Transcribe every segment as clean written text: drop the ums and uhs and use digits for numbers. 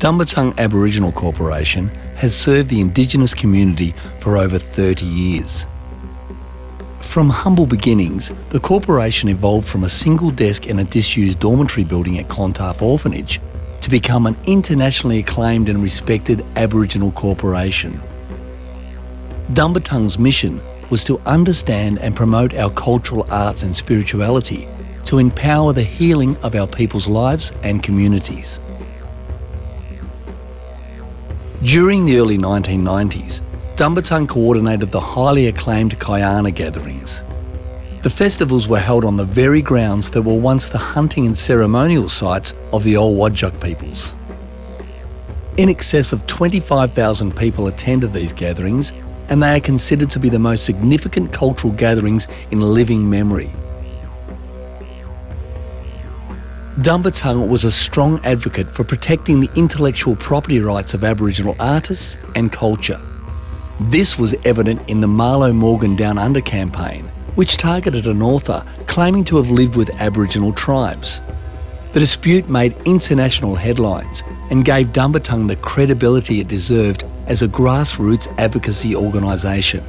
Dumbartung Aboriginal Corporation has served the Indigenous community for over 30 years. From humble beginnings, the corporation evolved from a single desk in a disused dormitory building at Clontarf orphanage to become an internationally acclaimed and respected Aboriginal corporation. Dumbartung's mission was to understand and promote our cultural arts and spirituality to empower the healing of our people's lives and communities. During the early 1990s, Dumbartung coordinated the highly acclaimed Kyana gatherings. The festivals were held on the very grounds that were once the hunting and ceremonial sites of the old Wadjuk peoples. In excess of 25,000 people attended these gatherings, and they are considered to be the most significant cultural gatherings in living memory. Dumbartung was a strong advocate for protecting the intellectual property rights of Aboriginal artists and culture. This was evident in the Marlowe Morgan Down Under campaign, which targeted an author claiming to have lived with Aboriginal tribes. The dispute made international headlines and gave Dumbartung the credibility it deserved as a grassroots advocacy organisation.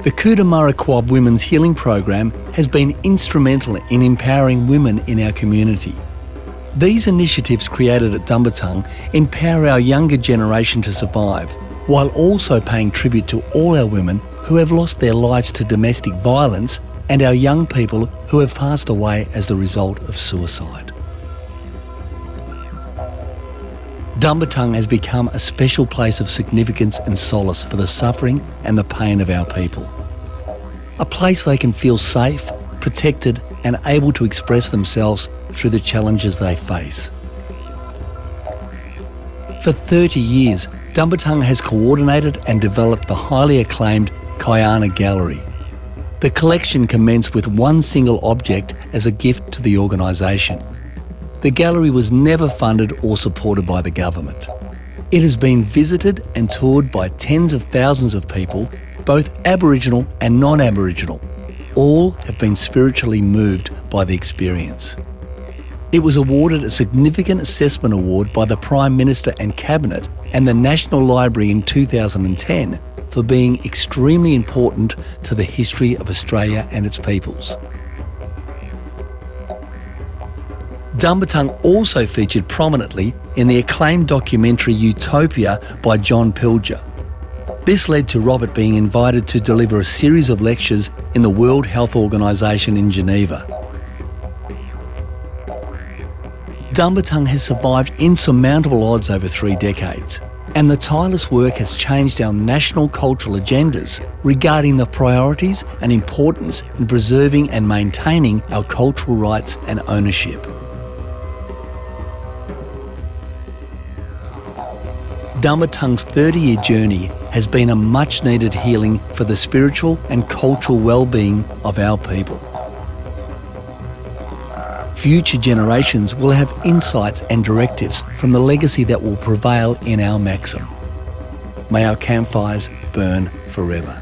The Kutamara Women's Healing Program has been instrumental in empowering women in our community. These initiatives created at Dumbartung empower our younger generation to survive, while also paying tribute to all our women who have lost their lives to domestic violence and our young people who have passed away as the result of suicide. Dumbartung has become a special place of significance and solace for the suffering and the pain of our people. A place they can feel safe, protected and able to express themselves through the challenges they face. For 30 years, Dumbartung has coordinated and developed the highly acclaimed Kyana Gallery. The collection commenced with one single object as a gift to the organisation. The gallery was never funded or supported by the government. It has been visited and toured by tens of thousands of people, both Aboriginal and non-Aboriginal. All have been spiritually moved by the experience. It was awarded a significant assessment award by the Prime Minister and Cabinet and the National Library in 2010 for being extremely important to the history of Australia and its peoples. Dumbartung also featured prominently in the acclaimed documentary Utopia by John Pilger. This led to Robert being invited to deliver a series of lectures in the World Health Organization in Geneva. Dumbartung has survived insurmountable odds over 3 decades, and the tireless work has changed our national cultural agendas regarding the priorities and importance in preserving and maintaining our cultural rights and ownership. Dumbartung's 30-year journey has been a much-needed healing for the spiritual and cultural well-being of our people. Future generations will have insights and directives from the legacy that will prevail in our maxim. May our campfires burn forever.